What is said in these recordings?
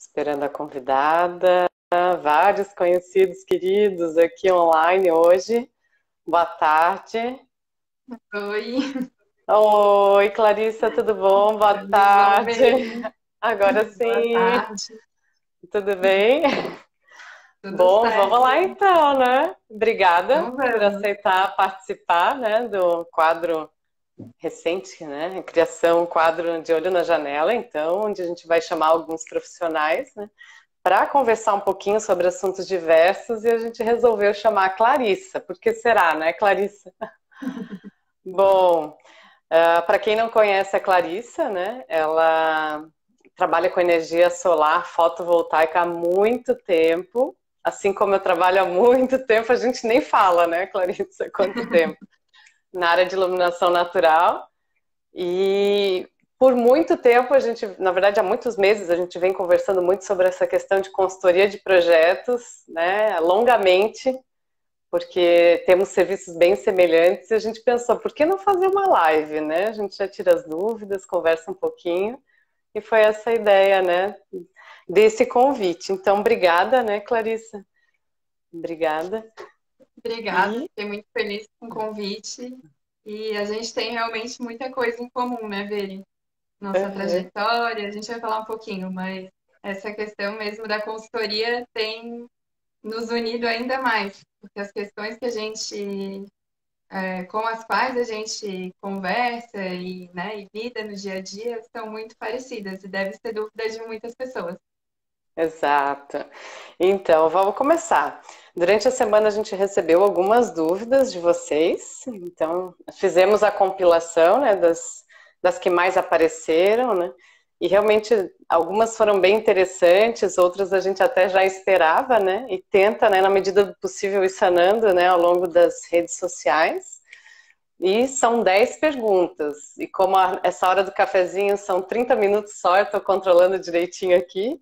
Esperando a convidada, vários conhecidos queridos aqui online hoje. Boa tarde. Oi, Oi, Clarissa, tudo bom? Boa tudo bom, tarde. bem? Agora Boa sim, tarde, tudo bem? tudo Bom, vamos certo? lá então, né? Obrigada Então por vamos. aceitar participar, né, do quadro recente, né? Criação quadro de olho na janela, então, onde a gente vai chamar alguns profissionais, né, para conversar um pouquinho sobre assuntos diversos e a gente resolveu chamar a Clarissa. Por que será, né, Clarissa? Bom, para quem não conhece a Clarissa, né, ela trabalha com energia solar fotovoltaica há muito tempo, assim como eu trabalho há muito tempo, a gente nem fala, né, Clarissa, quanto tempo, na área de iluminação natural. E por muito tempo, a gente, na verdade, há muitos meses, a gente vem conversando muito sobre essa questão de consultoria de projetos, né, longamente, porque temos serviços bem semelhantes e a gente pensou, por que não fazer uma live, né? A gente já tira as dúvidas, conversa um pouquinho, e foi essa a ideia, né, desse convite. Então, obrigada, né, Clarissa? Obrigada. Obrigada, E fiquei muito feliz com o convite. E a gente tem realmente muita coisa em comum, né, Veri? Nossa uhum, trajetória, a gente vai falar um pouquinho, mas essa questão mesmo da consultoria tem nos unido ainda mais, porque as questões que a gente, com as quais a gente conversa e lida no dia a dia são muito parecidas e deve ser dúvidas de muitas pessoas. exato. Então, vamos começar. Durante a semana a gente recebeu algumas dúvidas de vocês, então fizemos a compilação, né, das que mais apareceram, né, e realmente algumas foram bem interessantes, outras a gente até já esperava, né, e tenta, né, na medida do possível ir sanando, né, ao longo das redes sociais. E são 10 perguntas, e como essa hora do cafezinho são 30 minutos só, eu estou controlando direitinho aqui,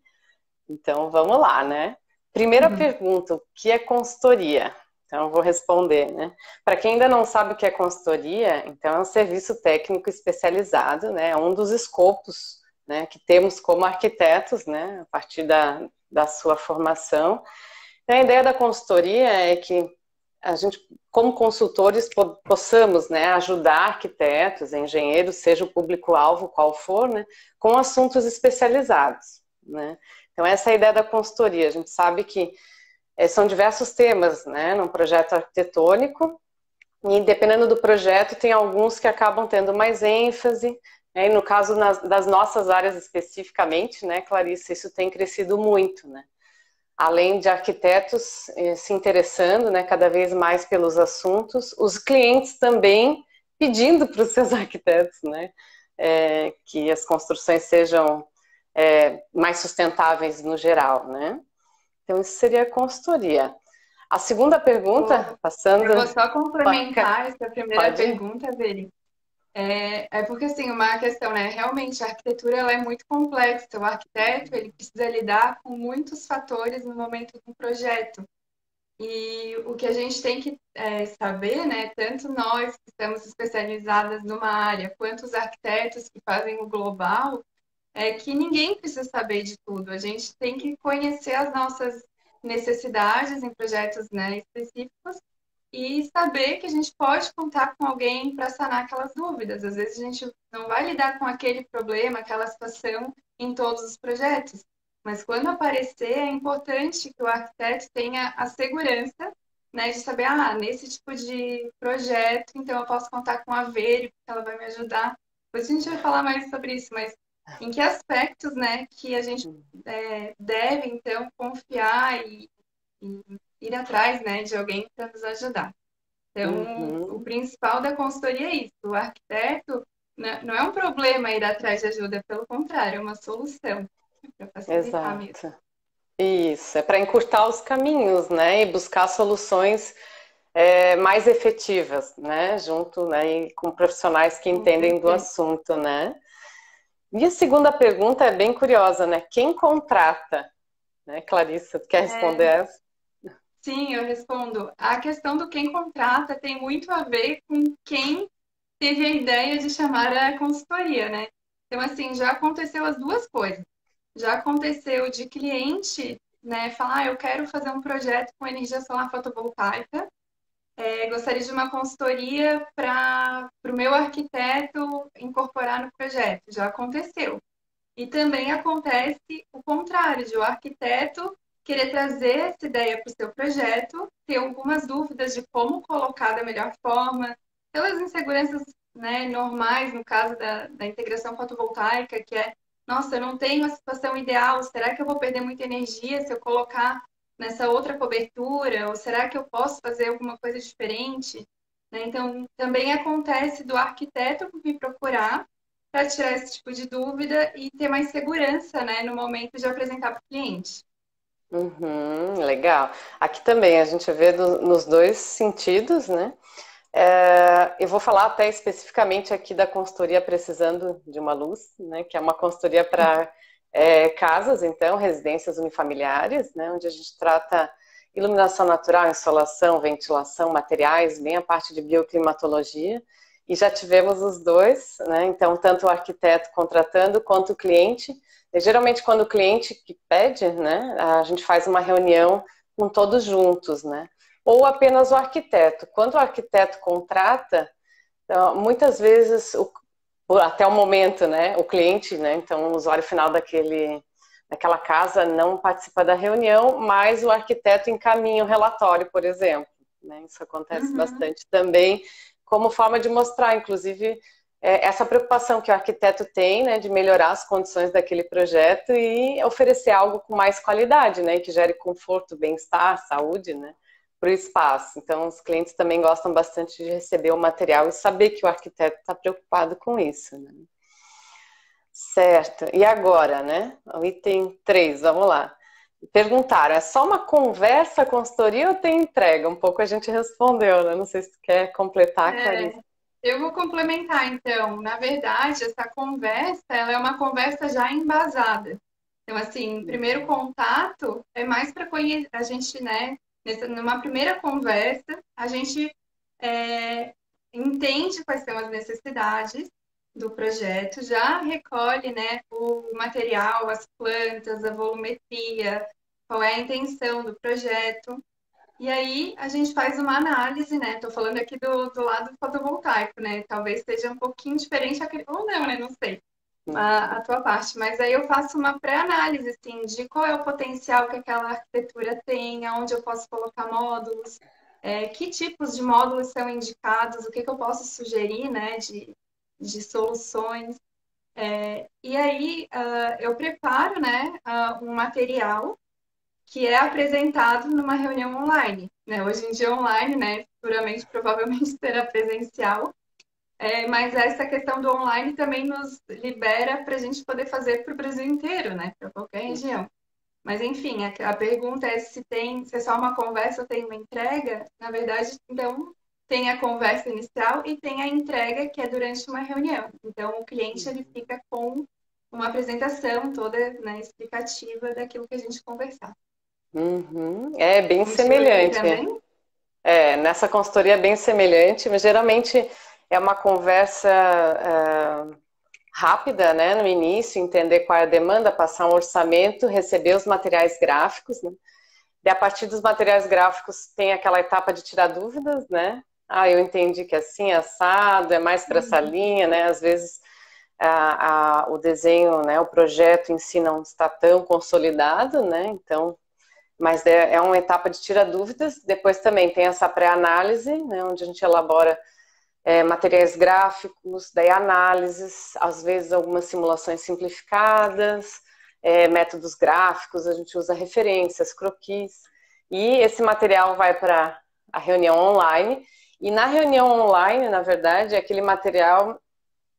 então, vamos lá, né? Primeira pergunta, o que é consultoria? Então, eu vou responder, né? Para quem ainda não sabe o que é consultoria, então é um serviço técnico especializado, né? É um dos escopos, né, que temos como arquitetos, né, a partir da sua formação. Então, a ideia da consultoria é que a gente, como consultores, possamos, né, ajudar arquitetos, engenheiros, seja o público-alvo qual for, né, com assuntos especializados, né? Então, essa é a ideia da consultoria. A gente sabe que são diversos temas, né, num projeto arquitetônico, e dependendo do projeto, tem alguns que acabam tendo mais ênfase, né, e no caso das nossas áreas especificamente, né, Clarice, isso tem crescido muito, né? Além de arquitetos se interessando, né, cada vez mais pelos assuntos, os clientes também pedindo para os seus arquitetos, né, que as construções sejam mais sustentáveis no geral, né? Então isso seria a consultoria. A segunda pergunta, Eu passando, vou só pode, complementar essa primeira pode ir? pergunta dele. É porque, assim, uma questão, né? Realmente, a arquitetura ela é muito complexa. O arquiteto, ele precisa lidar com muitos fatores no momento do projeto. E o que a gente tem que saber, né? Tanto nós que estamos especializadas numa área, quanto os arquitetos que fazem o global, é que ninguém precisa saber de tudo. A gente tem que conhecer as nossas necessidades em projetos, né, específicos e saber que a gente pode contar com alguém para sanar aquelas dúvidas. Às vezes a gente não vai lidar com aquele problema, aquela situação em todos os projetos, mas quando aparecer, é importante que o arquiteto tenha a segurança, né, de saber, nesse tipo de projeto, então eu posso contar com a Veri, porque ela vai me ajudar. Depois a gente vai falar mais sobre isso, mas em que aspectos, né, que a gente deve, então, confiar e ir atrás, né, de alguém para nos ajudar. Então, o Uhum, principal da consultoria é isso. O arquiteto não é um problema ir atrás de ajuda, pelo contrário, é uma solução para facilitar mesmo. exato. Isso, é para encurtar os caminhos, né, e buscar soluções mais efetivas, né, junto, né, e com profissionais que Com entendem do certeza. assunto, né. E a segunda pergunta é bem curiosa, né, quem contrata, né, Clarissa, tu quer responder essa? Sim, eu respondo. A questão do quem contrata tem muito a ver com quem teve a ideia de chamar a consultoria, né? Então, assim, já aconteceu as duas coisas. Já aconteceu de cliente, né, falar, eu quero fazer um projeto com energia solar fotovoltaica, gostaria de uma consultoria para o meu arquiteto incorporar no projeto. Já aconteceu. E também acontece o contrário, de o arquiteto querer trazer essa ideia para o seu projeto, ter algumas dúvidas de como colocar da melhor forma, pelas inseguranças, né, normais, no caso da integração fotovoltaica, que é, nossa, eu não tenho a situação ideal, será que eu vou perder muita energia se eu colocar nessa outra cobertura? Ou será que eu posso fazer alguma coisa diferente? Né? Então, também acontece do arquiteto me procurar para tirar esse tipo de dúvida e ter mais segurança, né, no momento de apresentar para o cliente. Uhum, legal. Aqui também a gente vê nos dois sentidos, né? Eu vou falar até especificamente aqui da consultoria Precisando de uma Luz, né? Que é uma consultoria para casas, então, residências unifamiliares, né? Onde a gente trata iluminação natural, insolação, ventilação, materiais, bem a parte de bioclimatologia. E já tivemos os dois, né? Então, tanto o arquiteto contratando quanto o cliente. E, geralmente, quando o cliente que pede, né? A gente faz uma reunião com todos juntos, né? Ou apenas o arquiteto. Quando o arquiteto contrata, então, muitas vezes, até o momento, né? O cliente, né? Então, o usuário final daquela casa não participa da reunião, mas o arquiteto encaminha o relatório, por exemplo. Né? Isso acontece Uhum. bastante também, como forma de mostrar, inclusive, essa preocupação que o arquiteto tem, né, de melhorar as condições daquele projeto e oferecer algo com mais qualidade, né, que gere conforto, bem-estar, saúde, né, para o espaço. Então, os clientes também gostam bastante de receber o material e saber que o arquiteto está preocupado com isso, né? Certo. E agora, né? O item 3, vamos lá. Perguntaram, é só uma conversa, consultoria ou tem entrega? Um pouco a gente respondeu, né? Não sei se tu quer completar, Clarice. Eu vou complementar, então. Na verdade, essa conversa, ela é uma conversa já embasada. Então, assim, o primeiro contato é mais para conhecer a gente, né? Numa primeira conversa, a gente entende quais são as necessidades do projeto, já recolhe, né, o material, as plantas, a volumetria, qual é a intenção do projeto. E aí a gente faz uma análise, né? Estou falando aqui do lado fotovoltaico, né? Talvez seja um pouquinho diferente ou não, né? Não sei a tua parte, mas aí eu faço uma pré-análise, assim, de qual é o potencial que aquela arquitetura tem, aonde eu posso colocar módulos, que tipos de módulos são indicados, o que que eu posso sugerir, né, de soluções. E aí eu preparo, né, um material que é apresentado numa reunião online, né? Hoje em dia online, né? Futuramente, provavelmente será presencial, mas essa questão do online também nos libera para a gente poder fazer para o Brasil inteiro, né? Para qualquer região. Mas enfim, a pergunta é se é só uma conversa ou tem uma entrega. Na verdade, então tem a conversa inicial e tem a entrega que é durante uma reunião. Então o cliente ele fica com uma apresentação toda, né, explicativa daquilo que a gente conversar. Uhum. É bem Contigo assim semelhante. também? Nessa consultoria é bem semelhante, mas geralmente é uma conversa rápida, né, no início, entender qual é a demanda, passar um orçamento, receber os materiais gráficos, né? E a partir dos materiais gráficos tem aquela etapa de tirar dúvidas, né? Ah, eu entendi que é assim, assado, é mais para essa linha, né? Às vezes o desenho, né, o projeto em si não está tão consolidado, né? Então, mas é uma etapa de tirar dúvidas. Depois também tem essa pré-análise, né, onde a gente elabora materiais gráficos, daí análises, às vezes algumas simulações simplificadas, métodos gráficos, a gente usa referências, croquis, e esse material vai para a reunião online, e na reunião online, na verdade, aquele material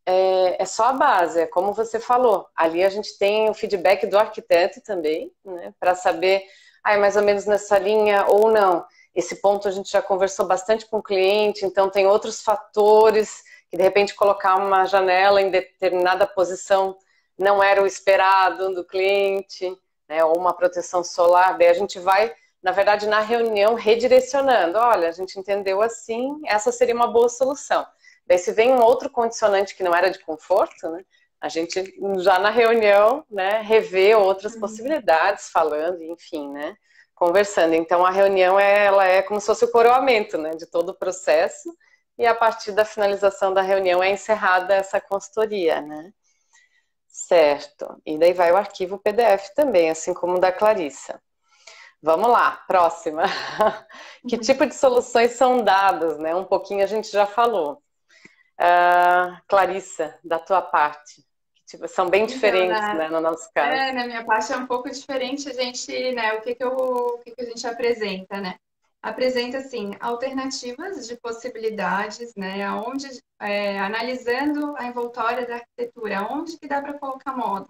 é só a base, é como você falou, ali a gente tem o feedback do arquiteto também, né, para saber, é mais ou menos nessa linha ou não. Esse ponto a gente já conversou bastante com o cliente, então tem outros fatores que de repente colocar uma janela em determinada posição não era o esperado do cliente, né, ou uma proteção solar, daí a gente vai, na verdade, na reunião redirecionando, olha, a gente entendeu assim, essa seria uma boa solução. Daí se vem um outro condicionante que não era de conforto, né, A gente já na reunião, né, revê outras possibilidades, falando, enfim, né, conversando. Então a reunião ela é como se fosse o coroamento, né, de todo o processo, e a partir da finalização da reunião é encerrada essa consultoria, né? Certo. E daí vai o arquivo PDF também, assim como o da Clarissa. Vamos lá, próxima. Que tipo de soluções são dadas, né? Um pouquinho a gente já falou. Clarissa, da tua parte. Tipo, são bem Então, diferentes, né, no nosso caso. na minha parte é um pouco diferente, a gente, né, o que que a gente apresenta, né? Apresenta, assim, alternativas de possibilidades, né, aonde, analisando a envoltória da arquitetura, aonde que dá para colocar módulos.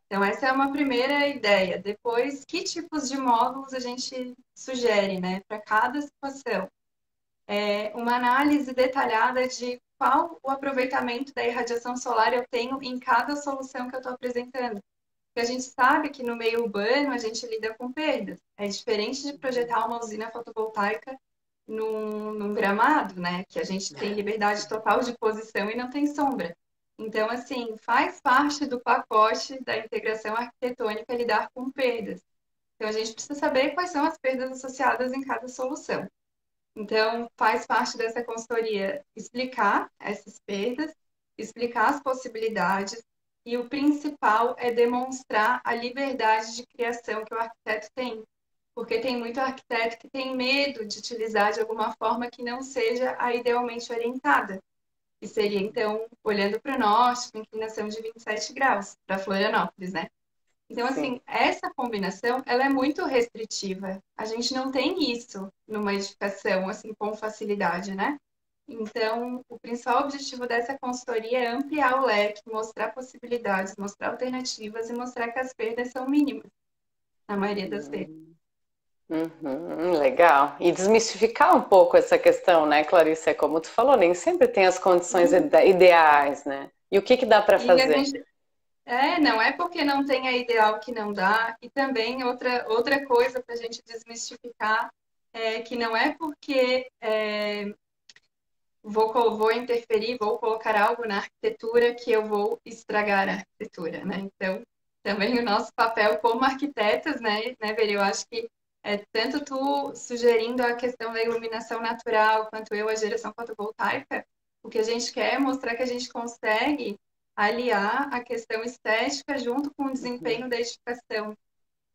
Então, essa é uma primeira ideia. Depois, que tipos de módulos a gente sugere, né, para cada situação? Uma análise detalhada de qual o aproveitamento da irradiação solar eu tenho em cada solução que eu estou apresentando. Porque a gente sabe que no meio urbano a gente lida com perdas. É diferente de projetar uma usina fotovoltaica num gramado, né? Que a gente tem liberdade total de posição e não tem sombra. Então, assim, faz parte do pacote da integração arquitetônica lidar com perdas. Então, a gente precisa saber quais são as perdas associadas em cada solução. Então, faz parte dessa consultoria explicar essas perdas, explicar as possibilidades, e o principal é demonstrar a liberdade de criação que o arquiteto tem. Porque tem muito arquiteto que tem medo de utilizar de alguma forma que não seja a idealmente orientada. Que seria, então, olhando para o norte, com inclinação de 27 graus, para Florianópolis, né? Então, Sim. assim, essa combinação, ela é muito restritiva. A gente não tem isso numa edificação, assim, com facilidade, né? Então, o principal objetivo dessa consultoria é ampliar o leque, mostrar possibilidades, mostrar alternativas e mostrar que as perdas são mínimas, na maioria das vezes. Legal. E desmistificar um pouco essa questão, né, Clarissa? É como tu falou, nem sempre tem as condições ideais, né? E o que que dá para E a fazer? gente, não é porque não tem a ideal que não dá, e também outra coisa para a gente desmistificar é que não é porque vou interferir, vou colocar algo na arquitetura que eu vou estragar a arquitetura, né? Então, também o nosso papel como arquitetas, né, Veri? Eu acho que tanto tu sugerindo a questão da iluminação natural, quanto eu a geração fotovoltaica, o que a gente quer é mostrar que a gente consegue aliar a questão estética junto com o desempenho da edificação,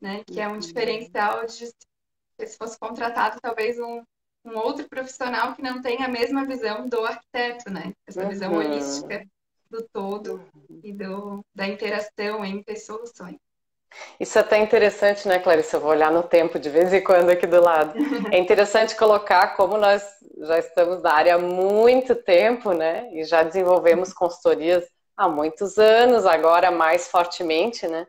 né? Que é um diferencial de se fosse contratado talvez um outro profissional que não tem a mesma visão do arquiteto, né? Essa visão holística do todo e da interação entre as soluções. Isso é até interessante, né, Clarissa? Eu vou olhar no tempo de vez em quando aqui do lado. É interessante colocar como nós já estamos na área há muito tempo, né? E já desenvolvemos consultorias há muitos anos, agora mais fortemente, né?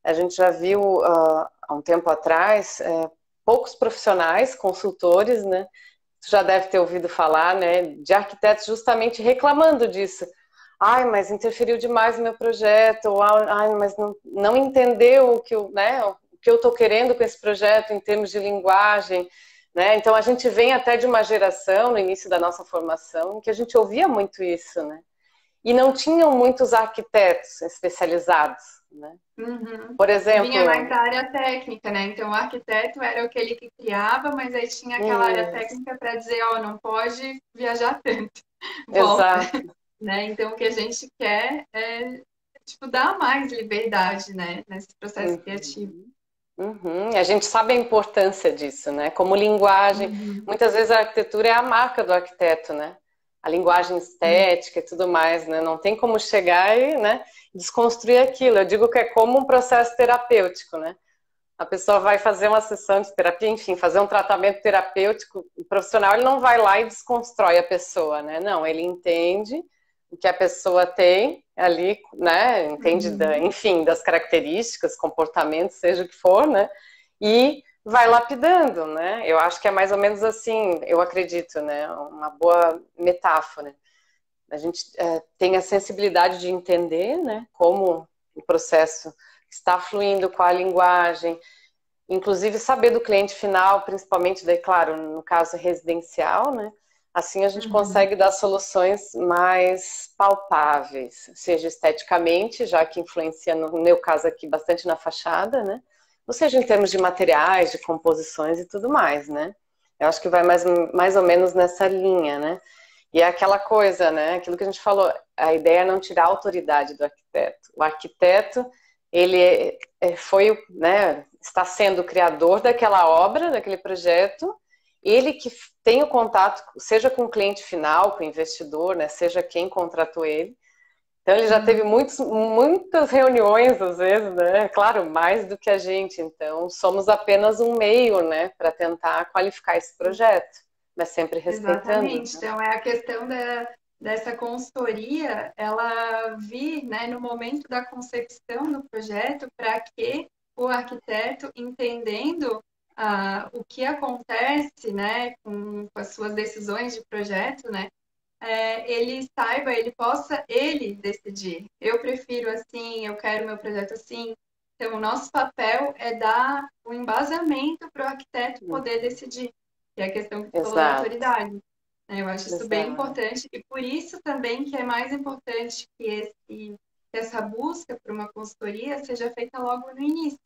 A gente já viu há um tempo atrás poucos profissionais, consultores, né? Tu já deve ter ouvido falar, né? De arquitetos justamente reclamando disso. Ai, mas interferiu demais no meu projeto, ou, ai, mas não entendeu o que eu estou querendo com esse projeto em termos de linguagem, né? Então a gente vem até de uma geração, no início da nossa formação, em que a gente ouvia muito isso, né? E não tinham muitos arquitetos especializados, né? Por exemplo... Vinha mais da área técnica, né? Então, o arquiteto era aquele que criava, mas aí tinha aquela área técnica para dizer, ó, não pode viajar tanto, volta. Exato. Né? Então, o que a gente quer é, tipo, dar mais liberdade, né? Nesse processo criativo. A gente sabe a importância disso, né? Como linguagem, muitas vezes a arquitetura é a marca do arquiteto, né? A linguagem estética e tudo mais, né? Não tem como chegar e, né, desconstruir aquilo. Eu digo que é como um processo terapêutico, né? A pessoa vai fazer uma sessão de terapia, enfim, fazer um tratamento terapêutico, o profissional ele não vai lá e desconstrói a pessoa, né? Não, ele entende o que a pessoa tem ali, né? Entende, enfim, das características, comportamentos, seja o que for, né? E vai lapidando, né? Eu acho que é mais ou menos assim, eu acredito, né? Uma boa metáfora. A gente tem a sensibilidade de entender, né? Como o processo está fluindo com a linguagem, inclusive saber do cliente final, principalmente, daí, claro, no caso residencial, né? Assim a gente Uhum. consegue dar soluções mais palpáveis, seja esteticamente, já que influencia, no meu caso aqui, bastante na fachada, né? Ou seja, em termos de materiais, de composições e tudo mais, né? Eu acho que vai mais ou menos nessa linha, né? E é aquela coisa, né? Aquilo que a gente falou, a ideia é não tirar a autoridade do arquiteto. O arquiteto, ele foi, né, está sendo o criador daquela obra, daquele projeto, ele que tem o contato, seja com o cliente final, com o investidor, né, seja quem contratou ele. Então ele já teve Uhum. muitas reuniões, às vezes, né? Claro, mais do que a gente. Então somos apenas um meio, né, para tentar qualificar esse projeto, mas sempre respeitando, Exatamente. né? Então, é a questão dessa consultoria, ela vir, né, no momento da concepção do projeto, para que o arquiteto, entendendo o que acontece, né, com as suas decisões de projeto, né, ele saiba, ele possa, ele decidir. Eu prefiro assim, eu quero meu projeto assim. Então, o nosso papel é dar o embasamento para o arquiteto poder decidir, que é a questão que você falou da Exato, autoridade, né? Eu acho isso bem exato. importante e por isso também que é mais importante que essa busca por uma consultoria seja feita logo no início,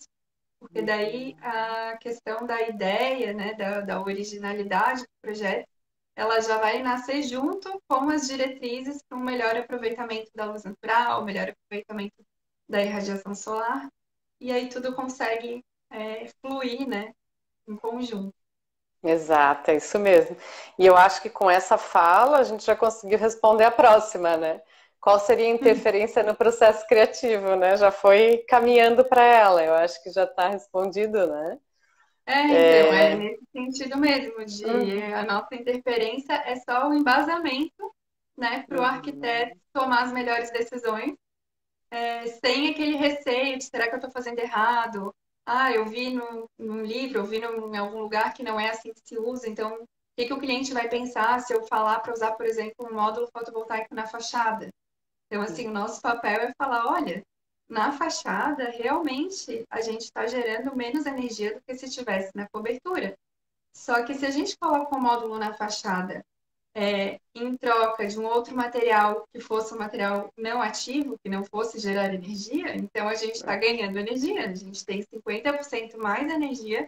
porque daí a questão da ideia, né, da originalidade do projeto, ela já vai nascer junto com as diretrizes para um melhor aproveitamento da luz natural, melhor aproveitamento da irradiação solar, e aí tudo consegue fluir, né, em conjunto. Exato, é isso mesmo. E eu acho que com essa fala a gente já conseguiu responder a próxima, né? Qual seria a interferência no processo criativo, né? Já foi caminhando para ela, eu acho que já está respondido, né? Então, é nesse sentido mesmo, de Uhum, a nossa interferência é só o embasamento, né, para o arquiteto uhum, tomar as melhores decisões sem aquele receio de será que eu estou fazendo errado? Ah, eu vi num livro, eu vi em algum lugar que não é assim que se usa, então o que o cliente vai pensar se eu falar para usar, por exemplo, um módulo fotovoltaico na fachada? Então, assim, o nosso papel é falar, olha, na fachada, realmente, a gente está gerando menos energia do que se estivesse na cobertura. Só que se a gente coloca um módulo na fachada em troca de um outro material que fosse um material não ativo, que não fosse gerar energia, então a gente está ganhando energia, a gente tem 50% mais energia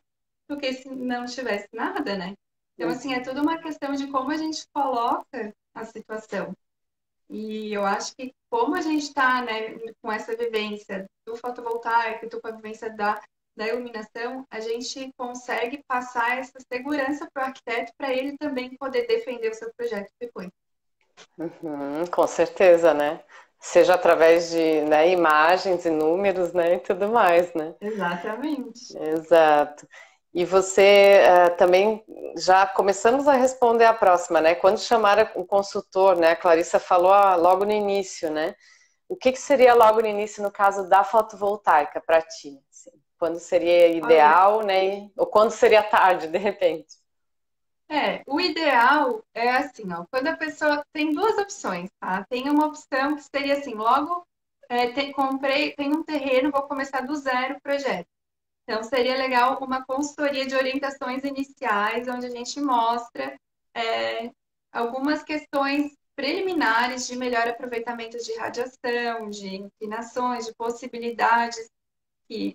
do que se não tivesse nada, né? Então, assim, é tudo uma uhum. questão de como a gente coloca a situação. E eu acho que como a gente está, né, com essa vivência do fotovoltaico, com a vivência da iluminação, a gente consegue passar essa segurança para o arquiteto para ele também poder defender o seu projeto depois. Uhum, com certeza, né? Seja através de, né, imagens e números, né, e tudo mais, né? Exatamente. Exato. E você também já começamos a responder a próxima, né? Quando chamar um consultor, né? A Clarissa falou logo no início, né? O que seria logo no início no caso da fotovoltaica para ti? Assim? Quando seria Olha, ideal, né? Ou quando seria tarde, de repente? o ideal é assim, ó, quando a pessoa tem duas opções, tá? Tem uma opção que seria assim, logo comprei, tem um terreno, vou começar do zero o projeto. Então, seria legal uma consultoria de orientações iniciais, onde a gente mostra é, algumas questões preliminares de melhor aproveitamento de radiação, de inclinações, de possibilidades,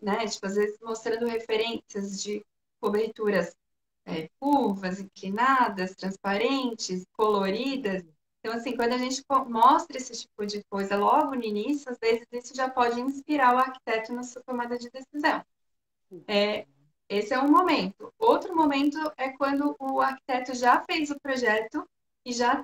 né, tipo, às vezes mostrando referências de coberturas curvas, inclinadas, transparentes, coloridas. Então, assim, quando a gente mostra esse tipo de coisa logo no início, às vezes isso já pode inspirar o arquiteto na sua tomada de decisão. Esse é um momento. Outro momento é quando o arquiteto já fez o projeto e já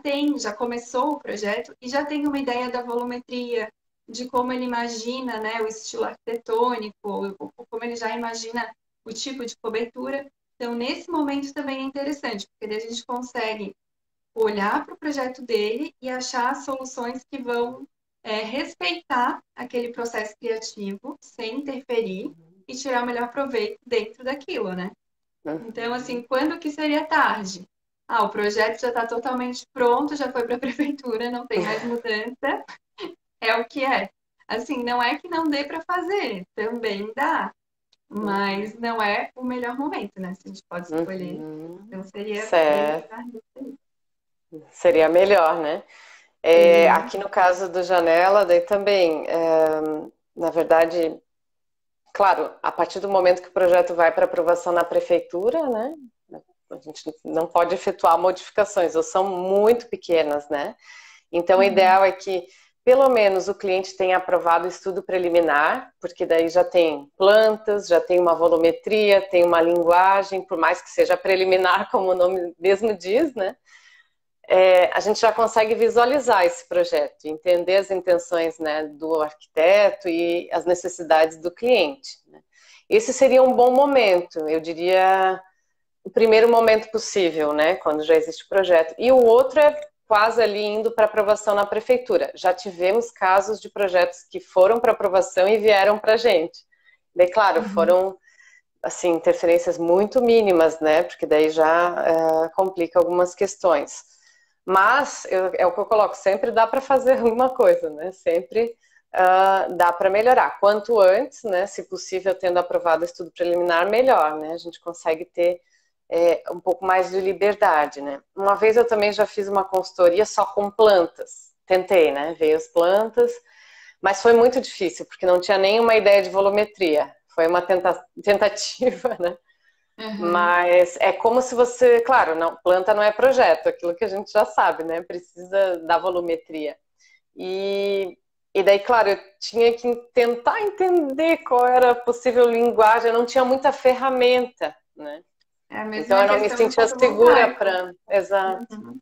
começou o projeto e já tem uma ideia da volumetria, de como ele imagina, né, o estilo arquitetônico, ou como ele já imagina o tipo de cobertura. Então, nesse momento também é interessante, porque daí a gente consegue olhar para o projeto dele e achar soluções que vão respeitar aquele processo criativo, sem interferir e tirar o melhor proveito dentro daquilo, né? Então, assim, Uhum. quando que seria tarde? Ah, o projeto já está totalmente pronto, já foi para a prefeitura, não tem mais mudança, é o que é. Assim, não é que não dê para fazer, também dá, mas Uhum. não é o melhor momento, né? Se a gente pode escolher, Uhum. então seria bem Certo. tarde. Seria melhor, né? Seria. Aqui no caso do Janela, daí também, na verdade, claro, a partir do momento que o projeto vai para aprovação na prefeitura, né? A gente não pode efetuar modificações, ou são muito pequenas, né? Então, o Uhum. ideal é que, pelo menos, o cliente tenha aprovado o estudo preliminar, porque daí já tem plantas, já tem uma volumetria, tem uma linguagem, por mais que seja preliminar, como o nome mesmo diz, né? A gente já consegue visualizar esse projeto, entender as intenções, né, do arquiteto e as necessidades do cliente, né? Esse seria um bom momento, eu diria, o primeiro momento possível, né, quando já existe o projeto. E o outro é quase ali indo para aprovação na prefeitura. Já tivemos casos de projetos que foram para aprovação e vieram para a gente. Daí, claro, Uhum. foram assim interferências muito mínimas, né, porque daí já complica algumas questões. Mas é o que eu coloco, sempre dá para fazer alguma coisa, né? Sempre dá para melhorar. Quanto antes, né? Se possível, tendo aprovado o estudo preliminar, melhor, né? A gente consegue ter um pouco mais de liberdade, né? Uma vez eu também já fiz uma consultoria só com plantas. Tentei, né? Veio as plantas, mas foi muito difícil, porque não tinha nenhuma ideia de volumetria. Foi uma tentativa, né? Uhum. Mas é como se você, claro, não, planta não é projeto, aquilo que a gente já sabe, né? Precisa da volumetria. E, e daí, claro, eu tinha que tentar entender qual era a possível linguagem, eu não tinha muita ferramenta, né? É a Então mesma eu não me questão do sentia segura fotovoltaico. para. Exato. Uhum.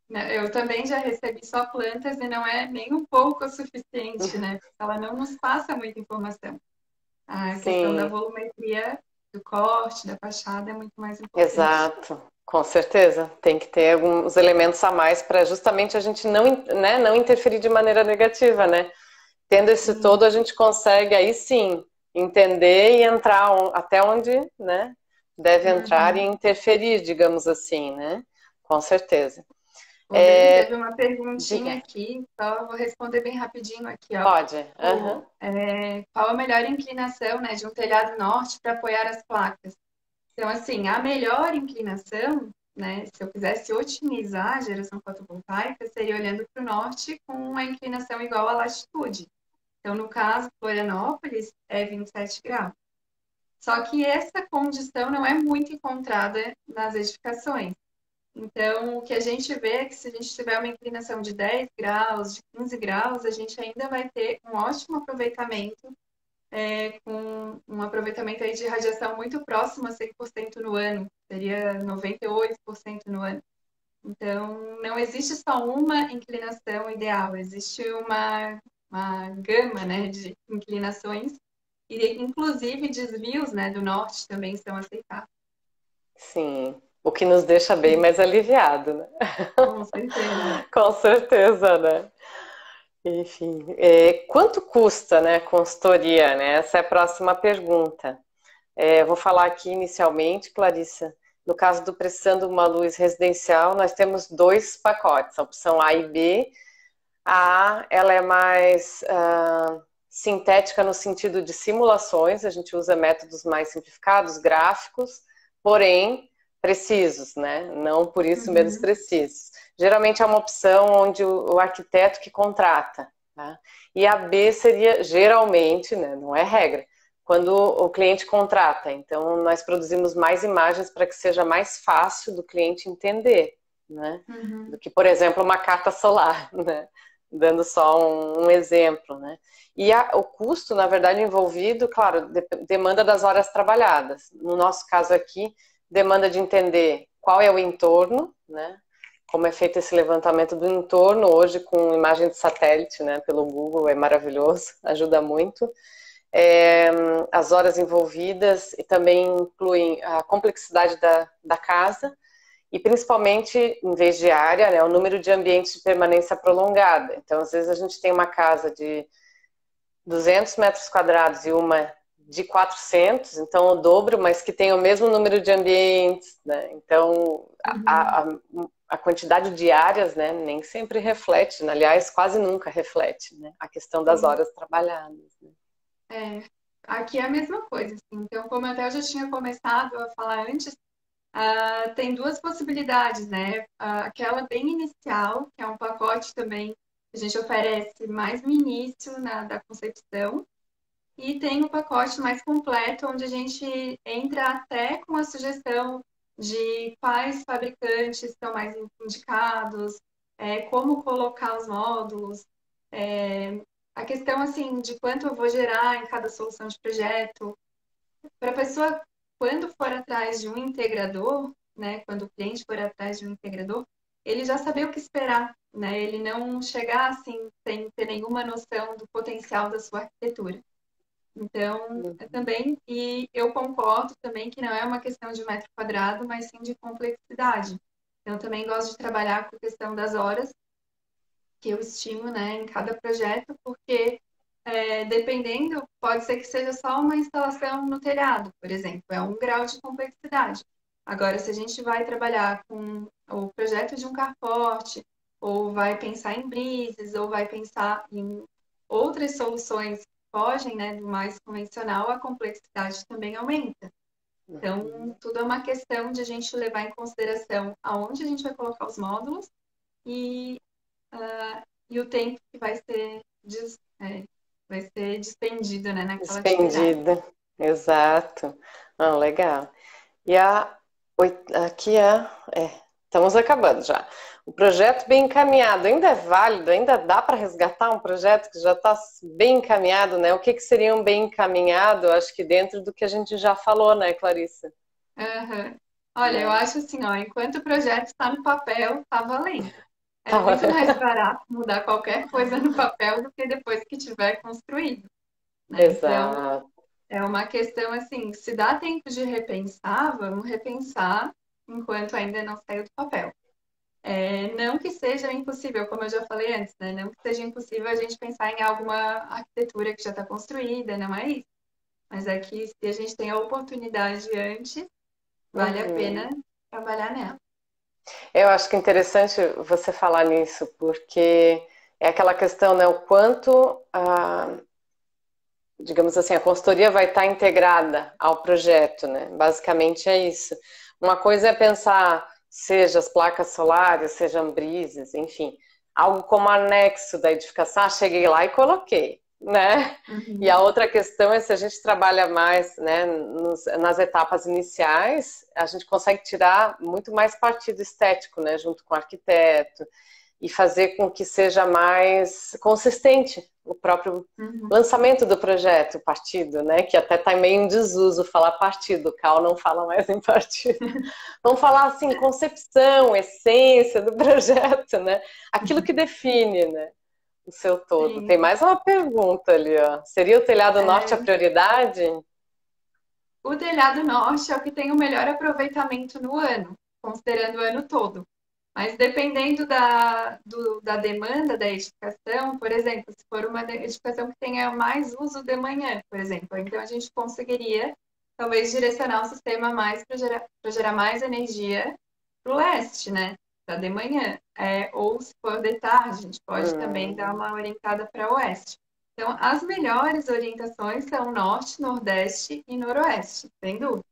Né, eu também já recebi só plantas e não é nem um pouco o suficiente, né? Ela não nos passa muita informação. A questão da Sim, volumetria, do corte, da fachada é muito mais importante. exato. Com certeza. Tem que ter alguns elementos a mais para justamente a gente não, né, não interferir de maneira negativa, né? Tendo esse Sim. todo, a gente consegue aí sim entender e entrar até onde, né, deve entrar e Uhum. interferir, digamos assim, né? Com certeza. O Lê teve uma perguntinha Diga, aqui, só vou responder bem rapidinho aqui, ó. pode? Aham. Qual a melhor inclinação, né, de um telhado norte para apoiar as placas? Então, assim, a melhor inclinação, né, se eu quisesse otimizar a geração fotovoltaica, seria olhando para o norte com uma inclinação igual à latitude. Então, no caso, Florianópolis é 27 graus. Só que essa condição não é muito encontrada nas edificações. Então, o que a gente vê é que se a gente tiver uma inclinação de 10 graus, de 15 graus, a gente ainda vai ter um ótimo aproveitamento, com um aproveitamento aí de radiação muito próximo a 100% no ano, seria 98% no ano. Então, não existe só uma inclinação ideal, existe uma gama, né, de inclinações, e inclusive desvios, né, do norte também são aceitáveis. Sim. O que nos deixa bem mais aliviado, né? Com certeza. Com certeza, né? Enfim, quanto custa, né, a consultoria, né? Essa é a próxima pergunta. Eu vou falar aqui inicialmente, Clarissa. No caso do Precisando uma Luz Residencial, nós temos dois pacotes, a opção A e B. A A, ela é mais sintética no sentido de simulações, a gente usa métodos mais simplificados, gráficos, porém precisos, né? Não por isso menos Uhum. precisos. Geralmente é uma opção onde o arquiteto que contrata, tá? E a B seria geralmente, né? Não é regra, quando o cliente contrata. Então nós produzimos mais imagens para que seja mais fácil do cliente entender, né? Do Uhum. que, por exemplo, uma carta solar, né? Dando só um exemplo, né? E o custo, na verdade, envolvido, claro, demanda das horas trabalhadas. No nosso caso aqui, demanda de entender qual é o entorno, né? Como é feito esse levantamento do entorno hoje com imagem de satélite, né? Pelo Google, é maravilhoso, ajuda muito. As horas envolvidas e também incluem a complexidade da casa, e principalmente, em vez de área, né, o número de ambientes de permanência prolongada. Então, às vezes a gente tem uma casa de 200 metros quadrados e uma de 400, então o dobro, mas que tem o mesmo número de ambientes, né? Então, Uhum. a quantidade de áreas, né, nem sempre reflete, né? Aliás, quase nunca reflete, né, a questão das Sim. horas trabalhadas, né? É, aqui é a mesma coisa, assim. Então, como até eu já tinha começado a falar antes, Tem duas possibilidades, né? Aquela bem inicial, que é um pacote também que a gente oferece mais no início da concepção, e tem o pacote mais completo, onde a gente entra até com a sugestão de quais fabricantes estão mais indicados, como colocar os módulos, a questão assim de quanto eu vou gerar em cada solução de projeto, para a pessoa, quando for atrás de um integrador, né, quando o cliente for atrás de um integrador, ele já saber o que esperar, né? Ele não chegar assim sem ter nenhuma noção do potencial da sua arquitetura. Então, também, e eu concordo também que não é uma questão de metro quadrado, mas sim de complexidade. Eu também gosto de trabalhar com a questão das horas que eu estimo, né, em cada projeto, porque dependendo, pode ser que seja só uma instalação no telhado, por exemplo, é um grau de complexidade. Agora, se a gente vai trabalhar com o projeto de um carport, ou vai pensar em brises, ou vai pensar em outras soluções que fogem, né, do mais convencional, a complexidade também aumenta. Então, tudo é uma questão de a gente levar em consideração aonde a gente vai colocar os módulos e, e o tempo que vai ser dispendido, né, naquela atividade. Expendida, exato. Ah, legal. E aqui estamos acabando já. O projeto bem encaminhado, ainda é válido? Ainda dá para resgatar um projeto que já está bem encaminhado, né? O que seria um bem encaminhado? Acho que dentro do que a gente já falou, né, Clarissa? Uhum. Olha, eu Né? acho assim, ó, enquanto o projeto está no papel, tá valendo. É Tá, muito mais barato mudar qualquer coisa no papel do que depois que tiver construído, né? Então, exato. é uma questão assim, se dá tempo de repensar, vamos repensar enquanto ainda não saiu do papel. Não que seja impossível, como eu já falei antes, né? Não que seja impossível a gente pensar em alguma arquitetura que já está construída, não é isso. Mas é que se a gente tem a oportunidade antes, vale a pena trabalhar nela. Eu acho que é interessante você falar nisso, porque é aquela questão, né? O quanto digamos assim, a consultoria vai estar integrada ao projeto, né? Basicamente é isso. Uma coisa é pensar, seja as placas solares, sejam brises, enfim, algo como anexo da edificação. Ah, cheguei lá e coloquei, né? E a Uhum. outra questão é se a gente trabalha mais, né, nas etapas iniciais, a gente consegue tirar muito mais partido estético, né, junto com o arquiteto, e fazer com que seja mais consistente o próprio Uhum. lançamento do projeto, partido, né? Que até está meio em desuso falar partido, o Cal não fala mais em partido. Vamos falar assim, concepção, essência do projeto, né? Aquilo que define, né? O seu todo. Tem Sim. mais uma pergunta ali, ó. Seria o telhado norte a prioridade? O telhado norte é o que tem o melhor aproveitamento no ano, considerando o ano todo. Mas dependendo da demanda da edificação, por exemplo, se for uma edificação que tenha mais uso de manhã, por exemplo, então a gente conseguiria talvez direcionar o sistema mais para gerar mais energia para o leste, né? Para de manhã. Ou se for de tarde, a gente pode também dar uma orientada para o oeste. Então, as melhores orientações são norte, nordeste e noroeste, sem dúvida.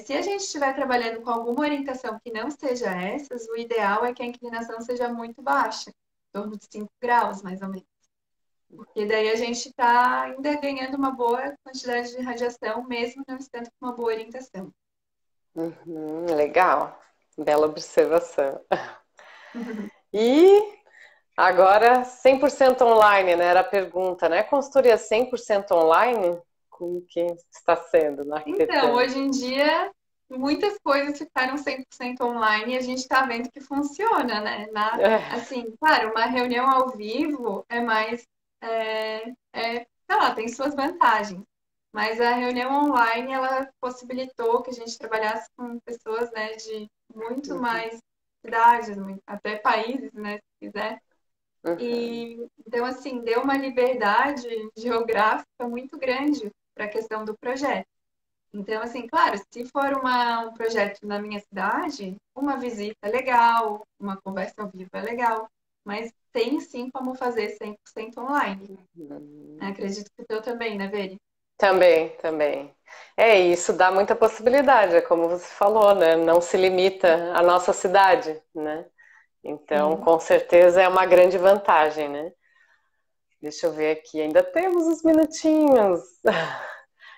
Se a gente estiver trabalhando com alguma orientação que não seja essas, o ideal é que a inclinação seja muito baixa, em torno de 5 graus, mais ou menos. Porque daí a gente está ainda ganhando uma boa quantidade de radiação, mesmo não estando com uma boa orientação. Legal. Bela observação. E agora, 100% online, né? Era a pergunta, né? Consultoria 100% online? Como que está sendo na Então, arquitetura? hoje em dia, muitas coisas ficaram 100% online e a gente está vendo que funciona, né? Assim, claro, uma reunião ao vivo é mais, sei lá, tem suas vantagens. Mas a reunião online, ela possibilitou que a gente trabalhasse com pessoas, né, de muito mais cidades, até países, né, se quiser. Uhum. E, então, assim, deu uma liberdade geográfica muito grande para a questão do projeto. Então, assim, claro, se for um projeto na minha cidade, uma visita é legal, uma conversa ao vivo é legal, mas tem sim como fazer 100% online. Uhum. Acredito que o teu também, né, Veri? Também, também. É, isso dá muita possibilidade, é como você falou, né? Não se limita à nossa cidade, né? Então, Sim. com certeza é uma grande vantagem, né? Deixa eu ver aqui, ainda temos uns minutinhos.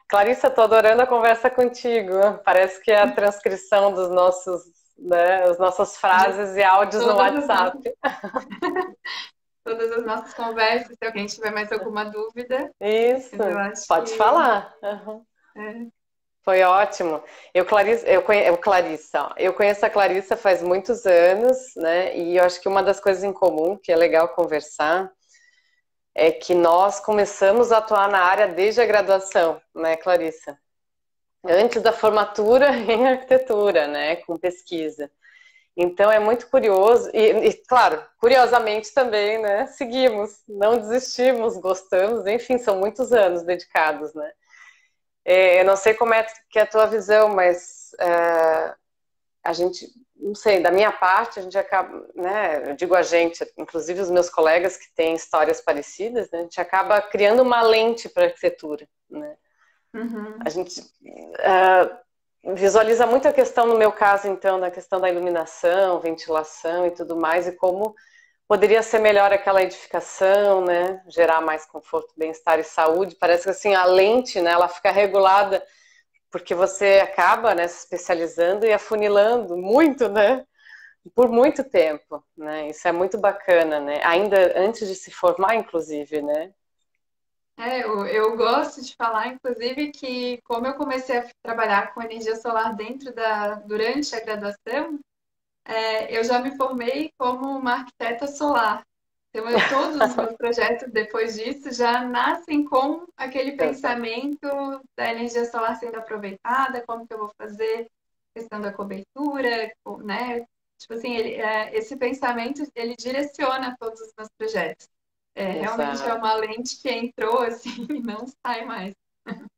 Clarissa, tô adorando a conversa contigo. Parece que é a transcrição dos nossos, né, as nossas De frases e áudios no todas as WhatsApp. nossas, todas as nossas conversas, se alguém tiver mais alguma dúvida, Isso, eu acho pode que falar. Uhum. é, Foi ótimo. Clarissa, ó, eu conheço a Clarissa faz muitos anos, né? E eu acho que uma das coisas em comum que é legal conversar é que nós começamos a atuar na área desde a graduação, né, Clarissa? Antes da formatura em arquitetura, né, com pesquisa. Então é muito curioso, claro, curiosamente também, né, seguimos, não desistimos, gostamos, enfim, são muitos anos dedicados, né. Eu não sei como é que é a tua visão, mas a gente, não sei, da minha parte, a gente acaba, né, eu digo a gente, inclusive os meus colegas que têm histórias parecidas, né, a gente acaba criando uma lente para a arquitetura, né. A uhum, gente visualiza muito a questão, no meu caso, então, da questão da iluminação, ventilação e tudo mais, e como poderia ser melhor aquela edificação, né? Gerar mais conforto, bem-estar e saúde. Parece que assim, a lente, né, ela fica regulada porque você acaba, né, se especializando e afunilando muito, né? Por muito tempo, né? Isso é muito bacana, né? Ainda antes de se formar, inclusive, né? eu gosto de falar, inclusive, que como eu comecei a trabalhar com energia solar durante a graduação, eu já me formei como uma arquiteta solar. Então, todos os meus projetos depois disso já nascem com aquele Exato. pensamento da energia solar sendo aproveitada, como que eu vou fazer questão da cobertura, né? Tipo assim, esse pensamento, ele direciona todos os meus projetos. Realmente é Exato. uma lente que entrou assim e não sai mais.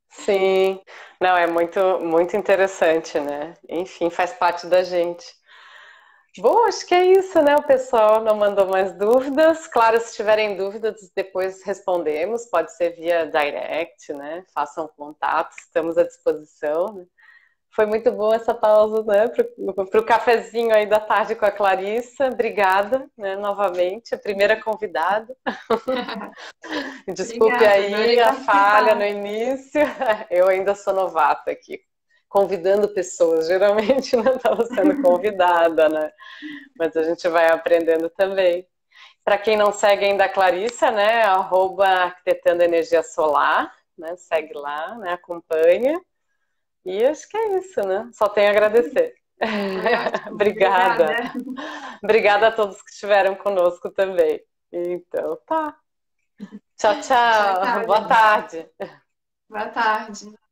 Sim, não, é muito, muito interessante, né? Enfim, faz parte da gente. Bom, acho que é isso, né? O pessoal não mandou mais dúvidas. Claro, se tiverem dúvidas, depois respondemos. Pode ser via direct, né? Façam contato, estamos à disposição. Né? Foi muito bom essa pausa, né? Para o cafezinho aí da tarde com a Clarissa. Obrigada, né? Novamente, a primeira convidada. Desculpe Obrigada, aí adorei a falha no participar. início. Eu ainda sou novata aqui, convidando pessoas. Geralmente não estava sendo convidada, né? Mas a gente vai aprendendo também. Para quem não segue ainda a Clarissa, né? @arquitetando energia solar, né? Segue lá, né? Acompanha. E acho que é isso, né? Só tenho a agradecer. Foi ótimo, obrigada. Obrigada. Obrigada a todos que estiveram conosco também. Então, tá. Tchau, Tchau, tchau. tchau, Boa gente. tarde. Boa tarde.